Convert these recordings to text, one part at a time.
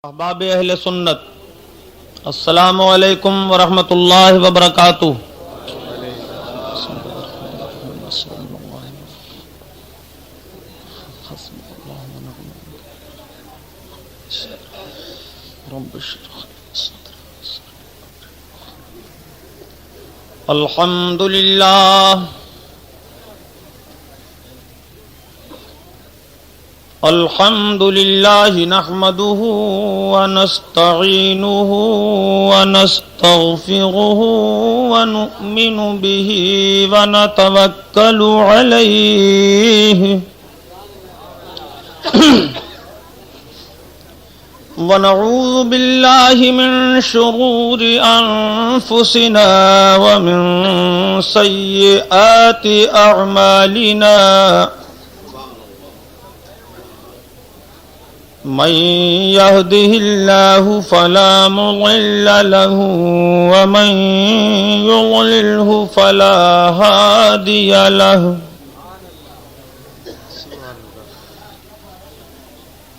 احباب اہل سنت، السلام علیکم ورحمۃ اللہ وبرکاتہ۔ الحمد للہ الحمد للہ نحمده ونستعینه ونستغفره ونؤمن به ونتوکل علیہ ونعوذ باللہ من شرور انفسنا ومن سیئات اعمالنا من يهده الله فلا مضل له ومن يضلله فلا هادي له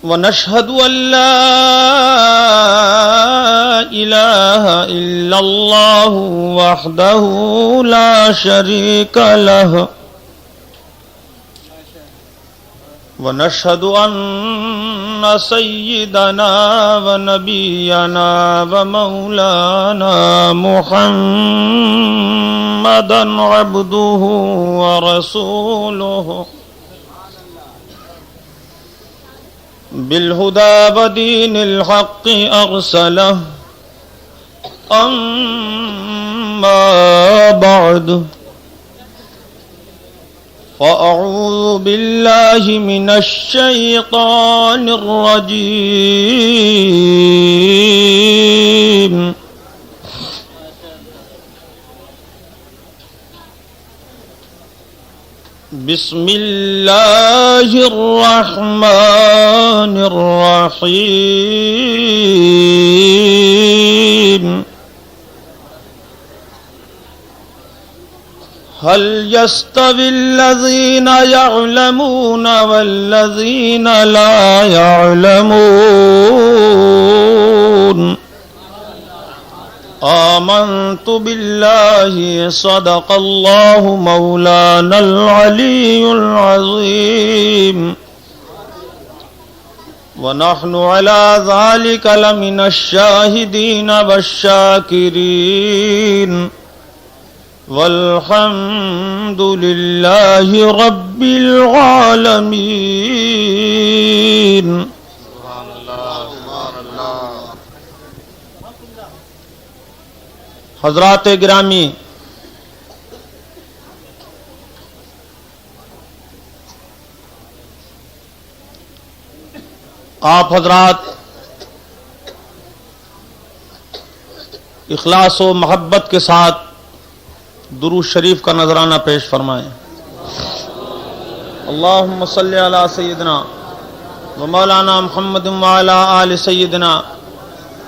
ونشهد أن لا إله إلا الله وحده لا شريك له ونشهد أن سيدنا ونبينا ومولانا محمدا عبده ورسوله بالهدى ودين الحق أرسله أما بعد فأعوذ بالله من الشيطان الرجيم بسم الله الرحمن الرحيم هل يستوي الذين يعلمون والذين لا يعلمون آمنت بالله صدق الله مولانا العلي العظيم ونحن على ذلك لمن الشاهدين والشاكرين والحمد لله رب العالمين۔ حضرات گرامی، آپ حضرات اخلاص و محبت کے ساتھ درود شریف کا نذرانہ پیش فرمائیں۔ اللہم صلی علی سیدنا و مولانا محمد وعلی آل سیدنا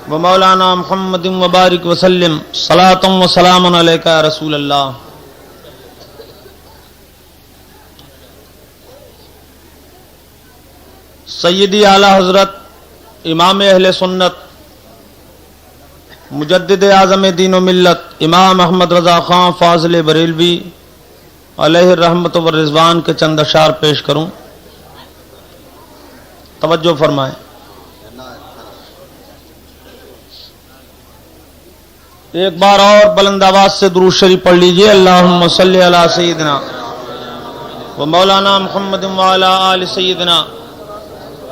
و مولانا محمد وبارک وسلم صلاۃ و سلام علیک یا رسول اللہ۔ سیدی اعلی حضرت امام اہل سنت مجدد اعظم دین و ملت امام احمد رضا خان فاضل بریلوی علیہ الرحمت والرضوان کے چند اشعار پیش کروں، توجہ فرمائیں۔ ایک بار اور بلند آواز سے درود شریف پڑھ لیجئے۔ اللہم صلی علی سیدنا و مولانا محمد وعلی آل سیدنا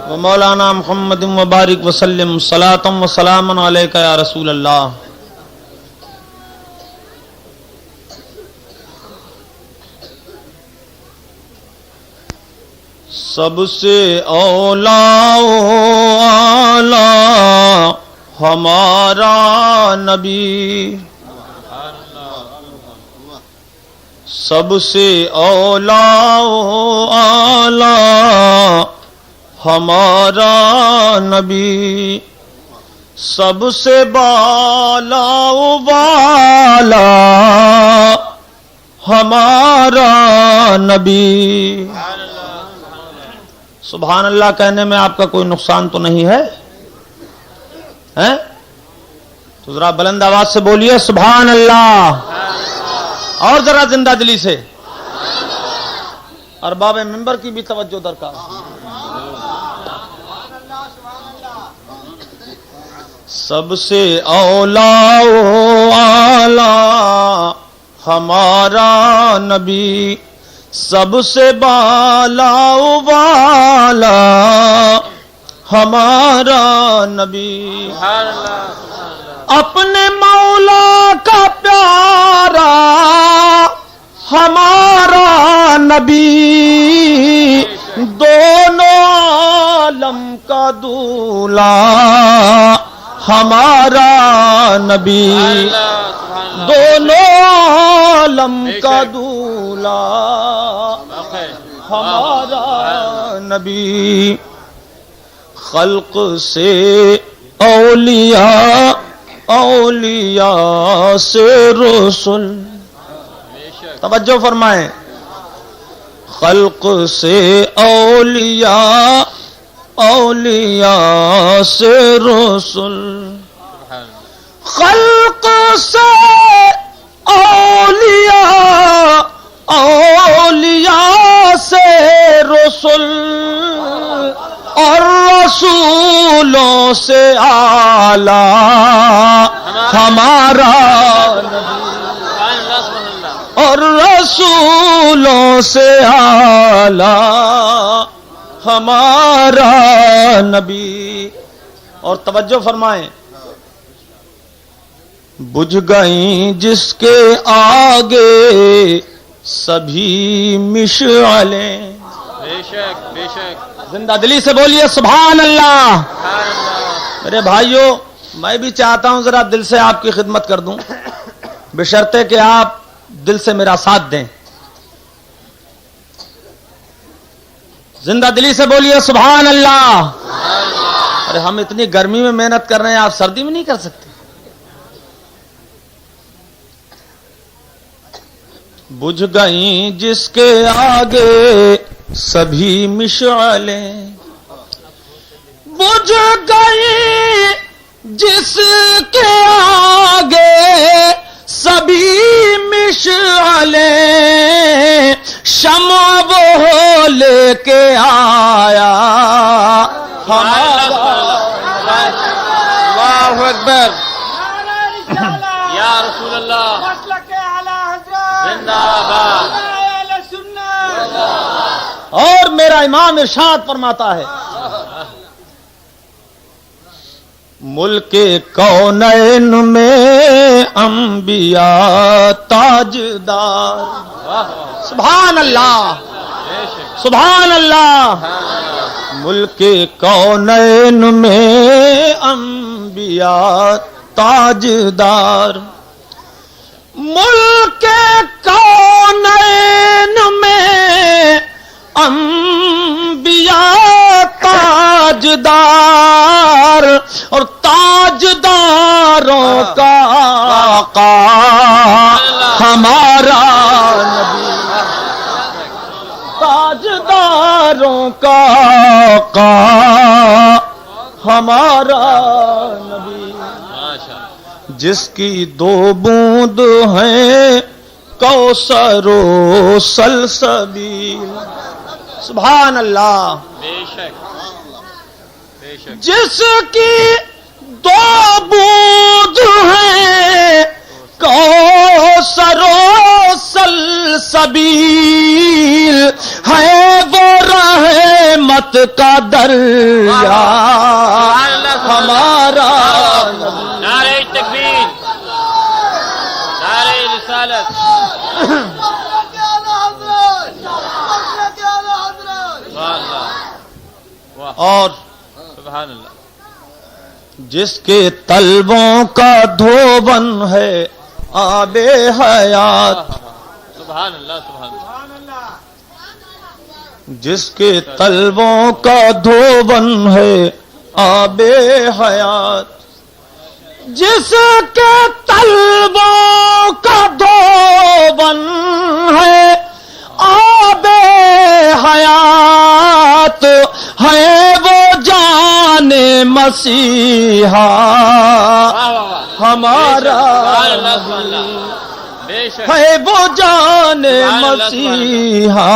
و مولانا محمد وبارک وسلم صلاۃ و سلام علیک یا رسول اللہ۔ سب سے اولا و اعلی ہمارا نبی، سب سے اولا و اعلی ہمارا نبی، سب سے بالا و بالا ہمارا نبی۔ سبحان اللہ کہنے میں آپ کا کوئی نقصان تو نہیں ہے؟ ہیں؟ تو ذرا بلند آواز سے بولیے سبحان اللہ، اور ذرا زندہ دلی سے، ارباب منبر کی بھی توجہ درکار۔ سب سے اولا و اعلی ہمارا نبی، سب سے بالا و بالا ہمارا نبی، اپنے مولا کا پیارا ہمارا نبی، دونوں عالم کا دولا ہمارا نبی، دونوں عالم کا دولا ہمارا نبی، خلق سے اولیاء، اولیاء سے رسول، توجہ فرمائیں، خلق سے اولیاء، اولیاء سے رسول، خلق سے اولیاء، اولیاء سے رسول، اور رسولوں سے اعلیٰ ہمارا نبی، اور رسولوں سے اعلیٰ ہمارا نبی۔ اور توجہ فرمائیں، بجھ گئیں جس کے آگے سبھی مشعلیں، بے شک بے شک، زندہ دلی سے بولیے سبحان اللہ۔ میرے بھائیوں، میں بھی چاہتا ہوں ذرا دل سے آپ کی خدمت کر دوں، بشرطے کہ آپ دل سے میرا ساتھ دیں۔ زندہ دلی سے بولیے سبحان اللہ۔ ارے ہم اتنی گرمی میں محنت کر رہے ہیں، آپ سردی میں نہیں کر سکتے؟ بجھ گئیں جس کے آگے سبھی مشعلیں، بجھ گئی جس کے آگے سبھی مشعلیں، شمع وہ لے کے آیا ہمارا، اللہ اکبر، یا رسول اللہ، زندہ باد۔ اور میرا امام ارشاد فرماتا ہے، ملک کونین میں انبیاء تاجدار، سبحان اللہ سبحان اللہ، ملک کونین میں انبیاء تاجدار، ملک کونین میں انبیاء تاجدار، اور تاجداروں کا آقا ہمارا نبی، تاجداروں کا آقا ہمارا نبی، جس کی دو بوند ہیں کوثر و سلسبیل، سبحان اللہ، بے شک بے شک، جس کی دو بوند ہیں کوثر و سلسبیل، ہے وہ رحمت کا دریا ہمارا نبی، نعرہ تکبیر، نعرہ رسالت، اور سبحان اللہ، جس کے طلبوں کا دھوبن ہے آب حیات، سبحان اللہ سبحان اللہ، جس کے طلبوں کا دھوبن ہے آب حیات، جس کے طلبوں کا دھوبن ہے آب حیات، ہے وہ جان مسیحا ہمارا ہے وہ جان مسیحا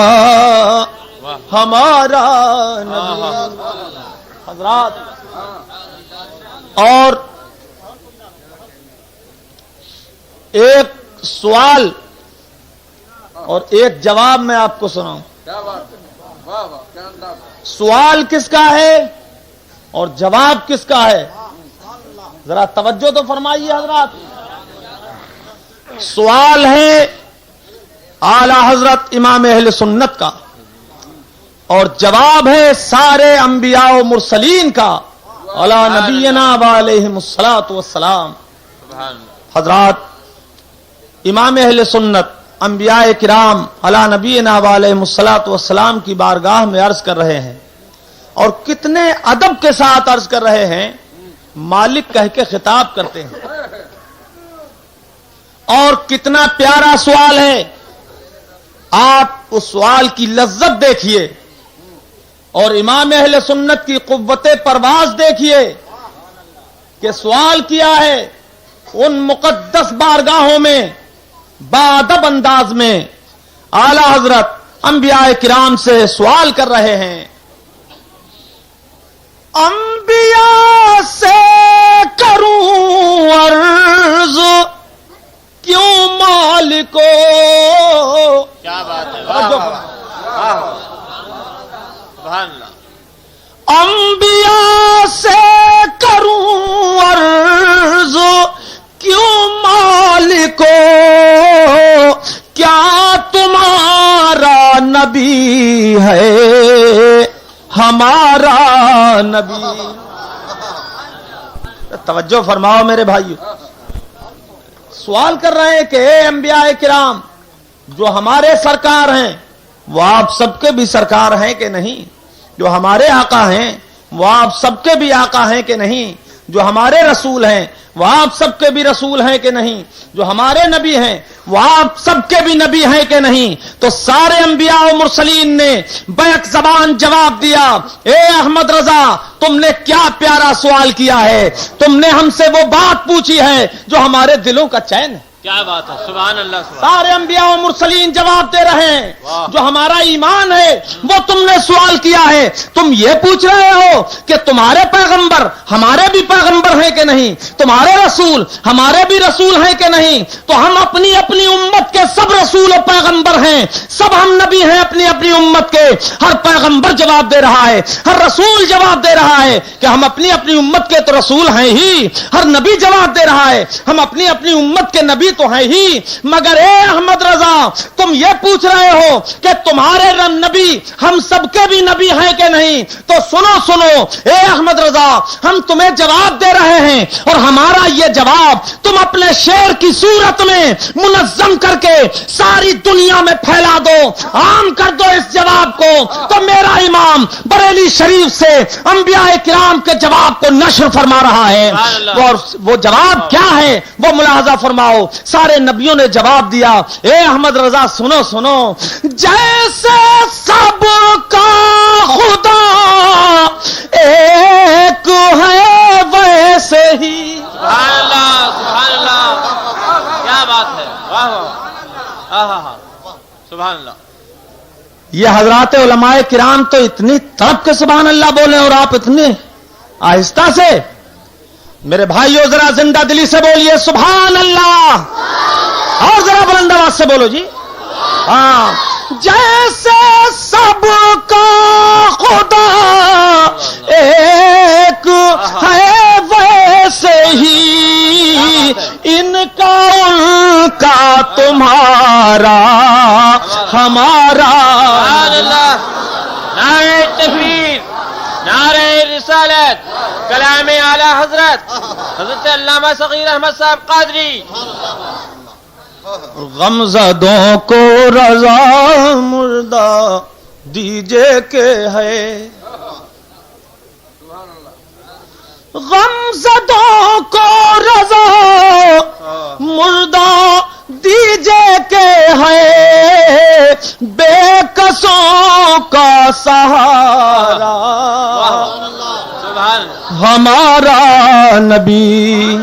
ہمارا نبی. حضرات اور ایک سوال اور ایک جواب میں آپ کو سناؤں. سوال کس کا ہے اور جواب کس کا ہے؟ ذرا توجہ تو فرمائیے حضرات. سوال ہے اعلی حضرت امام اہل سنت کا اور جواب ہے سارے انبیاء و مرسلین کا علی نبینا وعلیہم الصلاۃ والسلام. حضرات امام اہل سنت انبیاء کرام علی نبینا وعلیہم الصلاۃ والسلام کی بارگاہ میں عرض کر رہے ہیں اور کتنے ادب کے ساتھ عرض کر رہے ہیں. مالک کہہ کے خطاب کرتے ہیں اور کتنا پیارا سوال ہے. آپ اس سوال کی لذت دیکھیے اور امام اہل سنت کی قوت پرواز دیکھیے کہ سوال کیا ہے ان مقدس بارگاہوں میں بادب انداز میں اعلی حضرت انبیاء کرام سے سوال کر رہے ہیں. انبیاء سے کروں عرض کیوں مالکو. کیا بات ہے. سبحان اللہ. انبیاء سے کروں عرض کیوں مالکو کیا تمہارا نبی ہے ہمارا نبی. توجہ فرماؤ میرے بھائیو. سوال کر رہے ہیں کہ اے انبیاء کرام جو ہمارے سرکار ہیں وہ آپ سب کے بھی سرکار ہیں کہ نہیں؟ جو ہمارے آقا ہیں وہ آپ سب کے بھی آقا ہیں کہ نہیں؟ جو ہمارے رسول ہیں وہ آپ سب کے بھی رسول ہیں کہ نہیں؟ جو ہمارے نبی ہیں وہ آپ سب کے بھی نبی ہیں کہ نہیں؟ تو سارے انبیاء و مرسلین نے بیک زبان جواب دیا. اے احمد رضا تم نے کیا پیارا سوال کیا ہے. تم نے ہم سے وہ بات پوچھی ہے جو ہمارے دلوں کا چین ہے. کیا بات ہے. سبحان اللہ. سارے انبیاء و مرسلین جواب دے رہے ہیں. جو ہمارا ایمان ہے وہ تم نے سوال کیا ہے. تم یہ پوچھ رہے ہو کہ تمہارے پیغمبر ہمارے بھی پیغمبر ہیں کہ نہیں؟ تمہارے رسول ہمارے بھی رسول ہیں کہ نہیں؟ تو ہم اپنی اپنی امت کے سب رسول و پیغمبر ہیں. سب ہم نبی ہیں اپنی اپنی امت کے. ہر پیغمبر جواب دے رہا ہے, ہر رسول جواب دے رہا ہے کہ ہم اپنی اپنی امت کے تو رسول ہیں ہی. ہر نبی جواب دے رہا ہے ہم اپنی اپنی امت کے نبی تو ہے ہی. مگر اے احمد رضا تم یہ پوچھ رہے ہو کہ تمہارے نبی ہم سب کے بھی نبی ہیں کہ نہیں؟ تو سنو اے احمد رضا ہم تمہیں جواب دے رہے ہیں اور ہمارا یہ جواب تم اپنے شعر کی صورت میں منظم کر کے ساری دنیا میں پھیلا دو, عام کر دو اس جواب کو. تو میرا امام بریلی شریف سے انبیاء کرام کے جواب کو نشر فرما رہا ہے. اور وہ جواب کیا ہے وہ ملاحظہ فرماؤ. سارے نبیوں نے جواب دیا. اے احمد رضا سنو جیسے سب کا خدا ایک ہے ویسے ہی. سبحان اللہ. سبحان اللہ. کیا بات ہے. واہ واہ. سبحان اللہ. یہ حضرات علماء کرام تو اتنی تڑپ کے سبحان اللہ بولے اور آپ اتنے آہستہ سے. میرے بھائیو ذرا زندہ دلی سے بولیے سبحان اللہ, اور ذرا بلند آواز سے بولو جی. ہاں. جیسے سب کا خدا ایک ہے ویسے ہی ان کا تمہارا ہمارا. نعرہ تکبیر, نعرہ رسالت, کلام اعلی حضرت علامہ صغیر احمد صاحب قادری. غمزدوں کو رضا مردہ دیجے کہ ہے, غمزدوں کو رضا مردہ دیجے کہ ہے بے کسوں کا سہارا. ہمارا نبی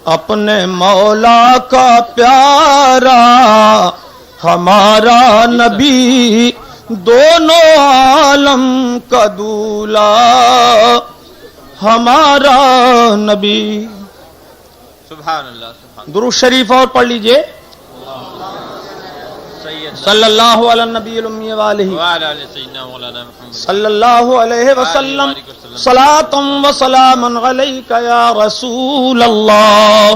اپنے مولا کا پیارا، ہمارا نبی دونوں عالم کا دولا، ہمارا نبی۔ سبحان اللہ سبحان درود شریف اور پڑھ لیجئے، صلی اللہ علی النبی الامی والہ وعلی آل سیدنا مولانا محمد صلی اللہ علیہ وسلم، صلاۃ و سلام علیک یا رسول اللہ۔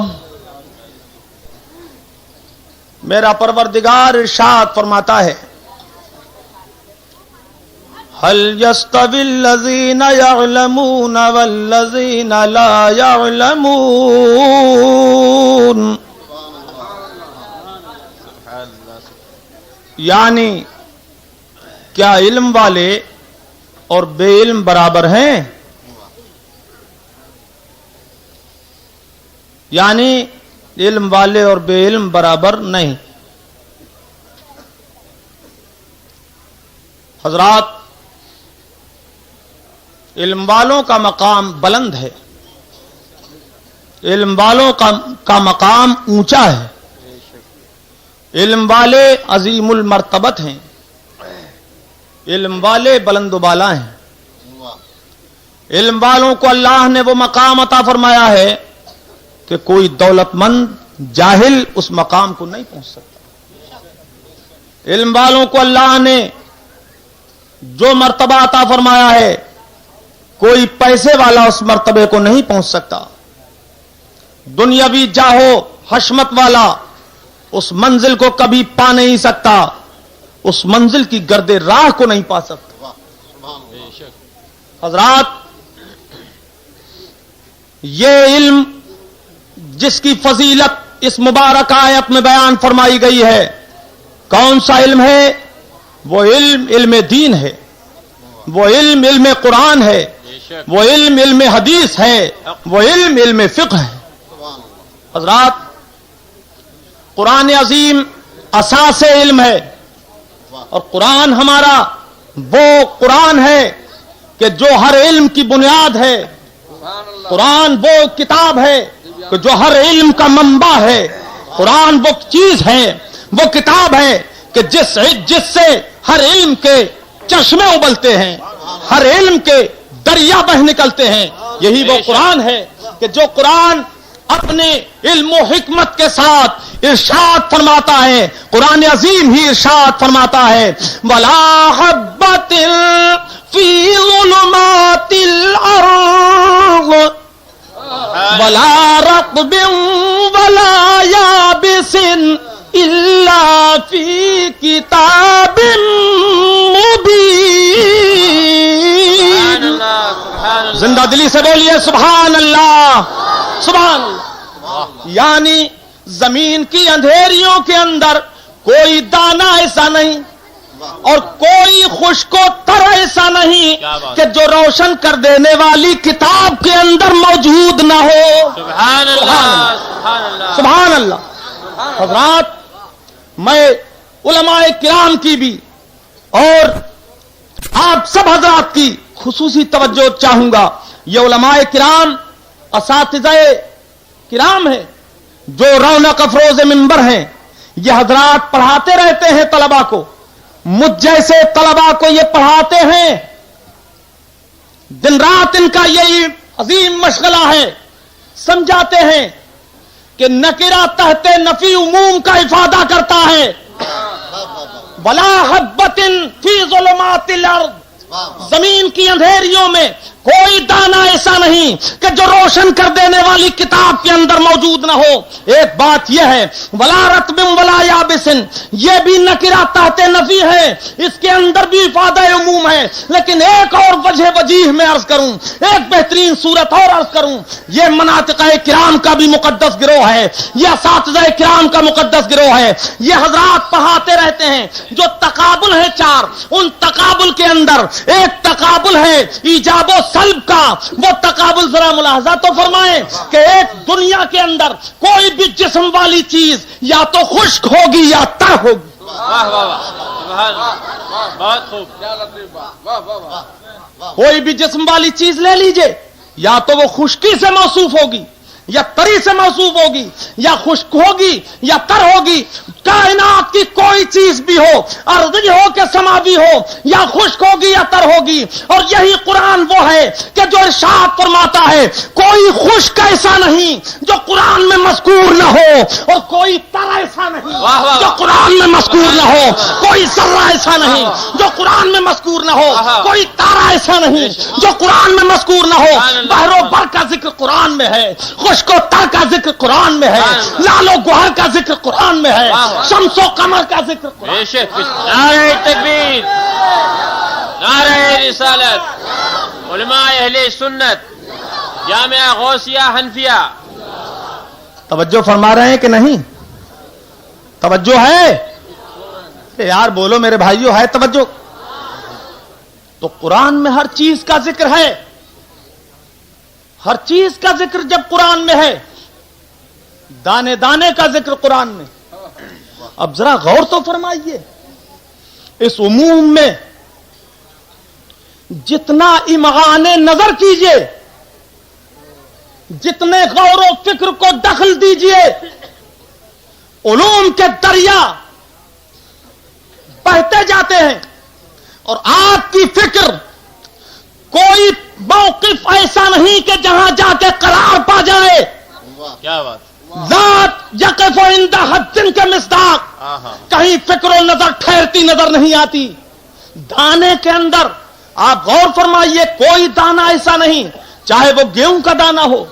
میرا پروردگار ارشاد فرماتا ہے، هل يستوي الذين يعلمون والذين لا يعلمون، یعنی کیا علم والے اور بے علم برابر ہیں؟ یعنی علم والے اور بے علم برابر نہیں۔ حضرات، علم والوں کا مقام بلند ہے، علم والوں کا مقام اونچا ہے، علم والے عظیم المرتبت ہیں، علم والے بلند و بالا ہیں۔ علم والوں کو اللہ نے وہ مقام عطا فرمایا ہے کہ کوئی دولت مند جاہل اس مقام کو نہیں پہنچ سکتا۔ علم والوں کو اللہ نے جو مرتبہ عطا فرمایا ہے، کوئی پیسے والا اس مرتبے کو نہیں پہنچ سکتا۔ دنیاوی جاہو حشمت والا اس منزل کو کبھی پا نہیں سکتا، اس منزل کی گرد راہ کو نہیں پا سکتا۔ حضرات، یہ علم جس کی فضیلت اس مبارک آیت میں بیان فرمائی گئی ہے، کون سا علم ہے؟ وہ علم علم دین ہے، وہ علم علم قرآن ہے، وہ علم علم حدیث ہے، وہ علم علم فقہ ہے۔ حضرات، قرآن عظیم اساس علم ہے، اور قرآن ہمارا وہ قرآن ہے کہ جو ہر علم کی بنیاد ہے۔ قرآن وہ کتاب ہے کہ جو ہر علم کا منبع ہے۔ قرآن وہ چیز ہے، وہ کتاب ہے کہ جس سے ہر علم کے چشمے ابلتے ہیں، ہر علم کے دریا بہ نکلتے ہیں۔ یہی وہ قرآن ہے کہ جو قرآن اپنے علم و حکمت کے ساتھ ارشاد فرماتا ہے، قرآن عظیم ہی ارشاد فرماتا ہے، وَلَا حَبَّةٍ فِي ظُلُمَاتِ الْأَرْضِ وَلَا رَطْبٍ وَلَا يَابِسٍ إِلَّا فِي كِتَابٍ مُبِينٍ۔ زندہ دلی سے بولیے سبحان اللہ، سبحان اللہ۔ یعنی زمین کی اندھیریوں کے اندر کوئی دانہ ایسا نہیں اور کوئی خشک و تر ایسا نہیں کہ جو روشن کر دینے والی کتاب کے اندر موجود نہ ہو۔ سبحان اللہ سبحان اللہ سبحان اللہ۔ حضرات، میں علماء کرام کی بھی اور آپ سب حضرات کی خصوصی توجہ چاہوں گا۔ یہ علماء کرام اساتذہ کرام ہیں جو رونق افروز منبر ہیں۔ یہ حضرات پڑھاتے رہتے ہیں طلباء کو، مجھ جیسے طلباء کو یہ پڑھاتے ہیں، دن رات ان کا یہی عظیم مشغلہ ہے۔ سمجھاتے ہیں کہ نکرہ تحت نفی عموم کا افادہ کرتا ہے۔ وَلَا حَبَّةٍ فِي ظُلُمَاتِ الْأَرْضِ، زمین کی اندھیریوں میں کوئی دانہ ایسا نہیں کہ جو روشن کر دینے والی کتاب کے اندر موجود نہ ہو۔ ایک بات یہ ہے، وَلَا رَطْبٍ وَلَا يَابِسٍ، یہ بھی نکرہ تحت نفی ہے، اس کے اندر بھی افادہ عموم ہے۔ لیکن ایک اور وجہ وجیح میں عرض کروں، ایک بہترین صورت اور عرض کروں، یہ مناطقہ کرام کا بھی مقدس گروہ ہے، یہ اساتذہ کرام کا مقدس گروہ ہے۔ یہ حضرات پڑھاتے رہتے ہیں، جو تقابل ہے چار، ان تقابل کے اندر ایک تقابل ہے ایجاب و سلب کا۔ وہ تقابل ذرا ملاحظہ تو فرمائیں کہ ایک دنیا کے اندر کوئی بھی جسم والی چیز یا تو خشک ہوگی یا تر ہوگی۔ واہ واہ واہ سبحان اللہ، بہت خوب۔ کوئی بھی جسم والی چیز لے لیجئے، یا تو وہ خشکی سے موصوف ہوگی یا تری سے موصوف ہوگی یا خشک ہوگی یا تر ہوگی. کائنات کی کوئی چیز بھی ہو، ارضی ہو کہ سماوی ہو، یا خشک ہوگی یا تر ہوگی. اور یہی قرآن وہ ہے کہ جو ارشاد فرماتا ہے کوئی خشک ایسا نہیں جو قرآن میں مذکور نہ ہو، اور کوئی تر ایسا نہیں جو قرآن میں مذکور نہ ہو، کوئی ذرہ ایسا نہیں جو قرآن میں مذکور نہ ہو، کوئی تارا ایسا نہیں جو قرآن میں مذکور نہ ہو. بحر و بر کا ذکر قرآن میں ہے، خشک و تر کا ذکر قرآن میں ہے، لال و گوہر کا ذکر قرآن میں ہے، شمس و قمر کا ذکر قرآن. نعرہ تکبیر، نعرہ رسالت، علماء اہل سنت، جامعہ غوثیہ حنفیہ. توجہ فرما رہے ہیں کہ نہیں؟ توجہ ہے یار، بولو میرے بھائیوں، ہے توجہ؟ تو قرآن میں ہر چیز کا ذکر ہے، ہر چیز کا ذکر جب قرآن میں ہے، دانے دانے کا ذکر قرآن میں. اب ذرا غور تو فرمائیے، اس عموم میں جتنا امعان نظر کیجئے، جتنے غور و فکر کو دخل دیجئے، علوم کے دریا بہتے جاتے ہیں، اور آپ کی فکر کوئی موقف ایسا نہیں کہ جہاں جا کے قرار پا جائے. کیا بات، ذات یقف عند حد کے مصداق، کہیں فکر و نظر ٹھہرتی نظر نہیں آتی. دانے کے اندر آپ غور فرمائیے، کوئی دانہ ایسا نہیں، چاہے وہ گیہوں کا دانہ ہو،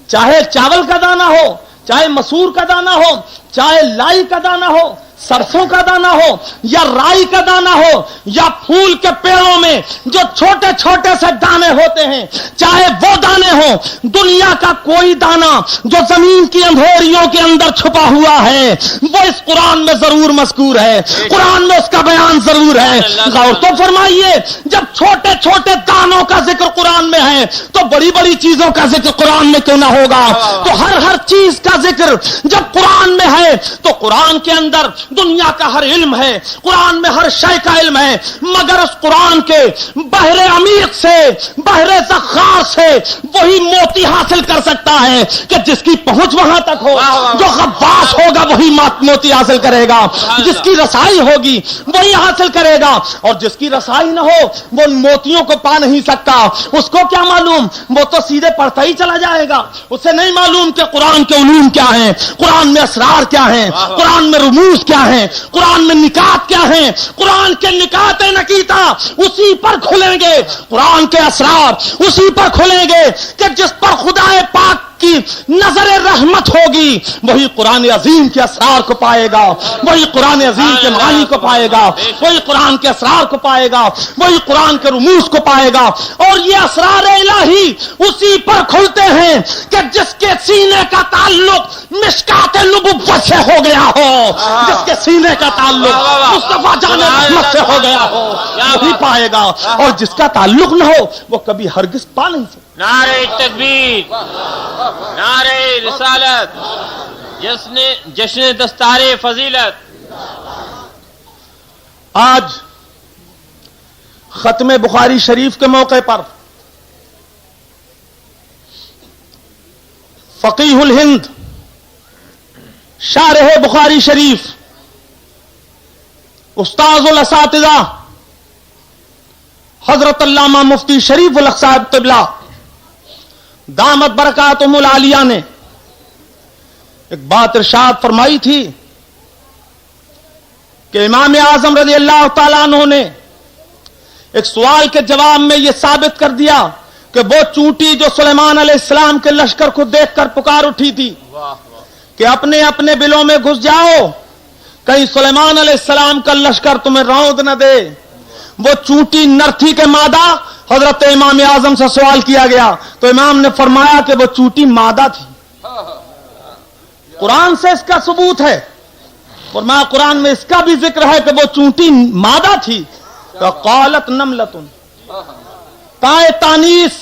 چاہے چاول کا دانہ ہو، چاہے مسور کا دانہ ہو، چاہے لائی کا دانہ ہو، سرسوں کا دانہ ہو، یا رائی کا دانہ ہو، یا پھول کے پیڑوں میں جو چھوٹے چھوٹے سے دانے ہوتے ہیں، چاہے وہ دانے ہوں. دنیا کا کوئی دانہ جو زمین کی اندھیریوں کے اندر چھپا ہوا ہے وہ اس قرآن میں ضرور مذکور ہے، قرآن میں اس کا بیان ضرور ہے. غور تو فرمائیے، جب چھوٹے چھوٹے دانوں کا ذکر قرآن میں ہے تو بڑی بڑی چیزوں کا ذکر قرآن میں کیوں نہ ہوگا؟ تو ہر چیز کا ذکر جب قرآن میں ہے تو قرآن کے اندر دنیا کا ہر علم ہے، قرآن میں ہر شے کا علم ہے، مگر اس قرآن کے بحر عمیق سے، بحر زخار سے وہی موتی حاصل کر سکتا ہے کہ جس کی پہنچ وہاں تک ہو. جو غواص ہوگا وہی موتی حاصل کرے گا، جس کی رسائی ہوگی وہی حاصل کرے گا، اور جس کی رسائی نہ ہو وہ موتیوں کو پا نہیں سکتا. اس کو کیا معلوم؟ وہ تو سیدھے پڑھتا ہی چلا جائے گا، اسے نہیں معلوم کہ قرآن کے علوم کیا ہیں، قرآن میں اسرار کیا ہیں، قرآن میں رموز کیا ہیں، قرآن میں نکات کیا ہیں. قرآن کے نکات نکیتا اسی پر کھلیں گے، قرآن کے اسرار اسی پر کھلیں گے کہ جس پر خدا پاک کی نظر رحمت ہوگی وہی قرآن عظیم کے اسرار کو پائے گا، وہی قرآن عظیم کے معانی کو پائے گا، وہی قرآن کے اسرار کو پائے گا، وہی قرآن کے رموز کو پائے گا. اور یہ اسرار الہی اسی پر کھلتے ہیں کہ جس کے سینے کا تعلق مشکات نبوت سے ہو گیا ہو، جس کے سینے کا تعلق مصطفیٰ جان رحمت سے ہو گیا ہو وہی پائے گا، اور جس کا تعلق نہ ہو وہ کبھی ہرگز پا نہیں سکتا. نعرہ تکبیر، نعرہ رسالت، جشن دستار فضیلت. آج ختم بخاری شریف کے موقع پر فقیہ الہند، شارح بخاری شریف، استاذ الاساتذہ حضرت علامہ مفتی شریف الحق صاحب قبلہ دامت برکاتہم العالیہ نے ایک بات ارشاد فرمائی تھی کہ امام اعظم رضی اللہ تعالیٰ عنہ نے ایک سوال کے جواب میں یہ ثابت کر دیا کہ وہ چونٹی جو سلیمان علیہ السلام کے لشکر کو دیکھ کر پکار اٹھی تھی کہ اپنے اپنے بلوں میں گھس جاؤ، کہیں سلیمان علیہ السلام کا لشکر تمہیں روند نہ دے. وہ چونٹی نر تھی کہ مادہ؟ حضرت امام اعظم سے سوال کیا گیا تو امام نے فرمایا کہ وہ چونٹی مادہ تھی. قرآن سے اس کا ثبوت ہے، فرمایا قرآن میں اس کا بھی ذکر ہے کہ وہ چونٹی مادہ تھی. قالت نملۃ، تائے تانیث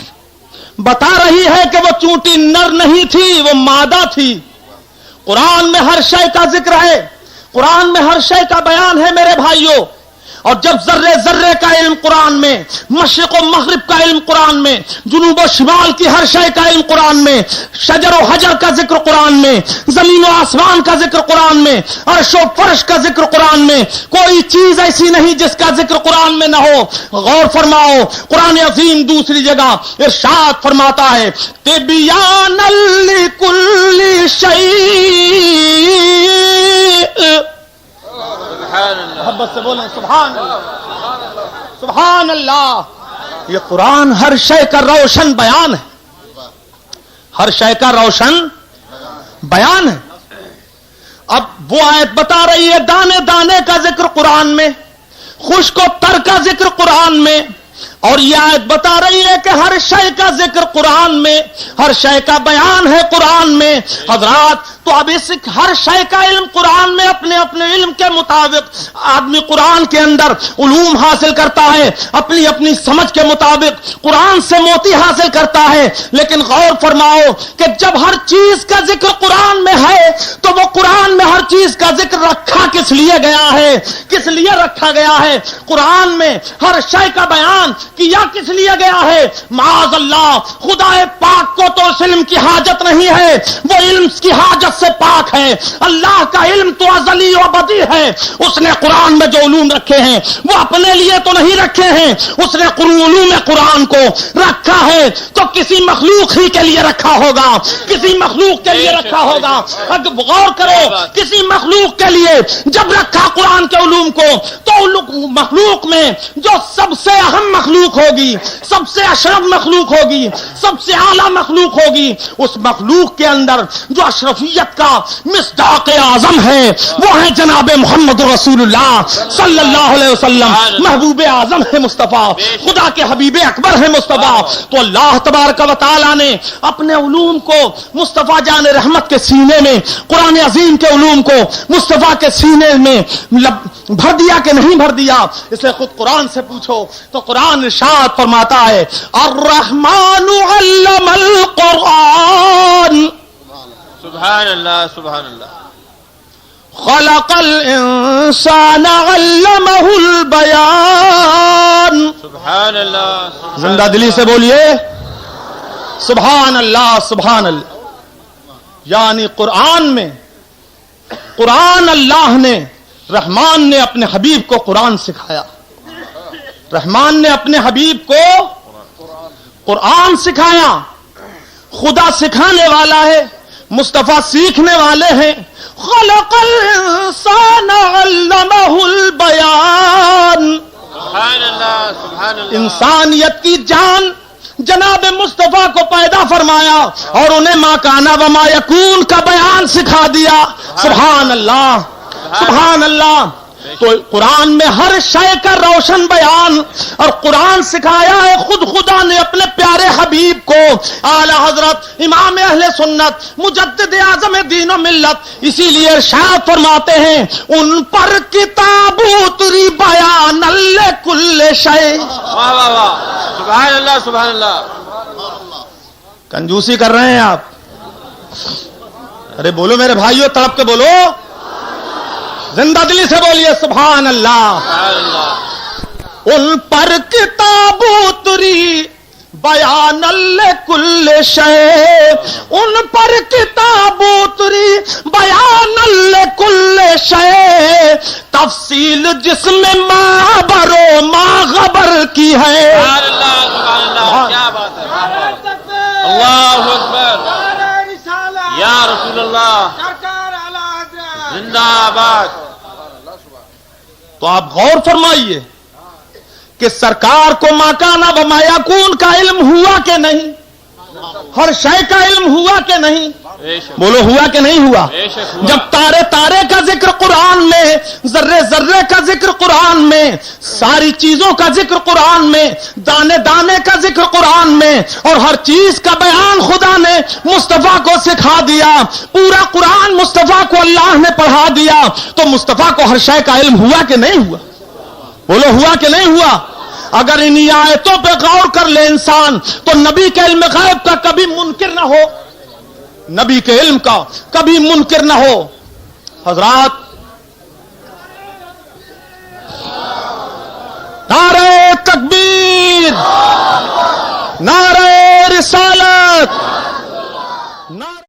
بتا رہی ہے کہ وہ چونٹی نر نہیں تھی، وہ مادہ تھی. قرآن میں ہر شے کا ذکر ہے، قرآن میں ہر شے کا بیان ہے میرے بھائیوں. اور جب ذرے ذرے کا علم قرآن میں، مشرق و مغرب کا علم قرآن میں، جنوب و شمال کی ہر شے کا علم قرآن میں، شجر و حجر کا ذکر قرآن میں، زمین و آسمان کا ذکر قرآن میں، عرش و فرش کا ذکر قرآن میں، کوئی چیز ایسی نہیں جس کا ذکر قرآن میں نہ ہو۔ غور فرماؤ، قرآن عظیم دوسری جگہ ارشاد فرماتا ہے تبیان لکل شیء، محبت سے بولیں سبحان اللہ، سبحان اللہ۔ یہ قرآن ہر شے کا روشن بیان ہے، ہر شے کا روشن بیان ہے۔ اب وہ آیت بتا رہی ہے دانے دانے کا ذکر قرآن میں، خشک و تر کا ذکر قرآن میں، اور یہ آیت بتا رہی ہے کہ ہر شے کا ذکر قرآن میں، ہر شے کا بیان ہے قرآن میں۔ حضرات تو اب اس ہر شے کا علم قرآن میں اپنے اپنے علم کے مطابق آدمی قرآن کے اندر علوم حاصل کرتا ہے، اپنی اپنی سمجھ کے مطابق قرآن سے موتی حاصل کرتا ہے۔ لیکن غور فرماؤ کہ جب ہر چیز کا ذکر قرآن میں ہے تو وہ قرآن میں ہر چیز کا ذکر رکھا کس لیے گیا ہے؟ کس لیے رکھا گیا ہے؟ قرآن میں ہر شے کا بیان کیا کس لیے گیا ہے؟ معاذ اللہ، خدا پاک کو تو اس علم کی حاجت نہیں ہے، وہ علم کی حاجت سے پاک ہے۔ اللہ کا علم تو ازلی و ابدی ہے۔ اس نے قرآن میں جو علوم رکھے ہیں وہ اپنے لیے تو نہیں رکھے ہیں، اس نے علوم قرآن کو رکھا ہے تو کسی مخلوق ہی کے لیے رکھا ہوگا، کسی مخلوق کے لیے رکھا ہوگا۔ اگر غور کرو، کسی مخلوق کے لیے جب رکھا قرآن کے علوم کو تو مخلوق میں جو سب سے اہم مخلوق ہوگی، سب سے اشرف مخلوق ہوگی، سب سے اعلیٰ مخلوق ہوگی، اس مخلوق کے اندر جو اشرفیت کا مصداق اعظم ہے وہ ہے جناب محمد رسول اللہ صلی اللہ علیہ وسلم۔ محبوب اعظم ہے مصطفیٰ، خدا کے حبیب اکبر ہے مصطفیٰ۔ تو اللہ تبارک و تعالیٰ نے اپنے علوم کو مصطفیٰ جان رحمت کے سینے میں، قرآن عظیم کے علوم کو مصطفیٰ کے سینے میں بھر دیا کہ نہیں بھر دیا؟ اسے خود قرآن سے پوچھو تو قرآن ارشاد فرماتا ہے الرحمن علم القرآن، سبحان اللہ سبحان اللہ، خلق الانسان علمہ البیان، سبحان اللہ، زندہ دلی سے بولیے سبحان اللہ سبحان اللہ۔ یعنی قرآن میں، قرآن اللہ نے، رحمان نے اپنے حبیب کو قرآن سکھایا، رحمان نے اپنے حبیب کو قرآن سکھایا۔ خدا سکھانے والا ہے، مصطفیٰ سیکھنے والے ہیں۔ خلق الانسان علمہ البیان، سبحان اللہ سبحان اللہ، انسانیت کی جان جناب مصطفیٰ کو پیدا فرمایا اور انہیں ما کانا و ما یکون کا بیان سکھا دیا۔ سبحان اللہ سبحان اللہ۔ تو قرآن میں ہر شے کا روشن بیان، اور قرآن سکھایا ہے خود خدا نے اپنے پیارے حبیب کو، اعلی حضرت امام اہل سنت مجدد اعظم دین و ملت۔ اسی لیے ارشاد فرماتے ہیں ان پر کتاب اتری بیان لکل شے۔ واہ واہ واہ، سبحان اللہ سبحان اللہ۔ کنجوسی کر رہے ہیں آپ؟ ارے بولو میرے بھائیو، تڑپ کے بولو، زندہ دلی سے بولیے سبحان اللہ۔ سبحان اللہ، ان پر کتاب اتری بیان لکل شے، ان پر کتاب اتری بیان لکل شے، تفصیل جس میں ما برو ما خبر کی ہے۔ سبحان اللہ سبحان اللہ، کیا بات ہے، اللہ اکبر، یا رسول اللہ، زندہ آباد۔ تو آپ غور فرمائیے کہ سرکار کو ما کانا و ما یکون کا علم ہوا کہ نہیں؟ ہر شے کا علم ہوا کہ نہیں؟ بولو ہوا کہ نہیں ہوا؟ جب تارے تارے کا ذکر قرآن میں، ذرے ذرے کا ذکر قرآن میں، ساری چیزوں کا ذکر قرآن میں، دانے دانے کا ذکر قرآن میں، اور ہر چیز کا بیان خدا نے مصطفیٰ کو سکھا دیا، پورا قرآن مصطفیٰ کو اللہ نے پڑھا دیا، تو مصطفیٰ کو ہر شے کا علم ہوا کہ نہیں ہوا؟ بولو ہوا کہ نہیں ہوا؟ اگر انہی آیتوں پہ غور کر لے انسان تو نبی کے علم غیب کا کبھی منکر نہ ہو، نبی کے علم کا کبھی منکر نہ ہو۔ حضرات